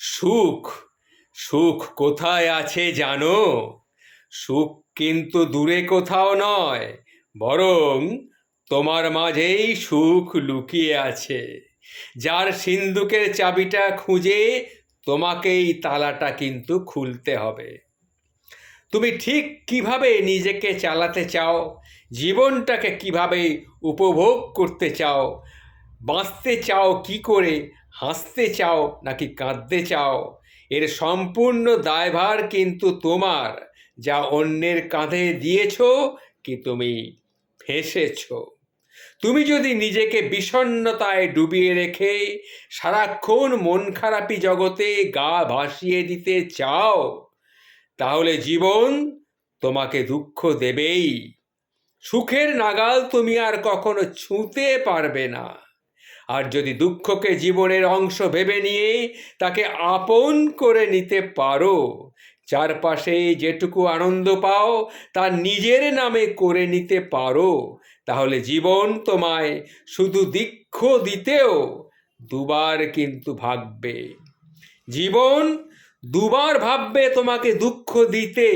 সুখ সুখ কোথায় আছে জানো? সুখ কিন্তু দূরে কোথাও নয়, বরং তোমার মাঝেই সুখ লুকিয়ে আছে। যার সিন্ধুকের চাবিটা খুঁজে তোমাকেই তালাটা কিন্তু খুলতে হবে। তুমি ঠিক কিভাবে নিজেকে চালাতে চাও, জীবনটাকে কিভাবে উপভোগ করতে চাও, বাঁচতে চাও কি করে, হাসতে চাও নাকি কাঁদতে চাও, এর সম্পূর্ণ দায়ভার কিন্তু তোমার। যা অন্যের কাঁধে দিয়েছ কি তুমি ফেঁসেছ। তুমি যদি নিজেকে বিষণ্ণতায় ডুবিয়ে রেখে সারাক্ষণ মন খারাপি জগতে গা ভাসিয়ে দিতে চাও, তাহলে জীবন তোমাকে দুঃখ দেবেই। সুখের নাগাল তুমি আর কখনো ছুঁতে পারবে না। আর যদি দুঃখকে জীবনের অংশ ভেবে নিয়ে তাকে আপন করে নিতে পারো, চারপাশে যেটুকু আনন্দ পাও তা নিজের নামে করে নিতে পারো, তাহলে জীবন তোমায় শুধু দুঃখ দিতেও দুবার কিন্তু ভাববে। জীবন দুবার ভাববে তোমাকে দুঃখ দিতে।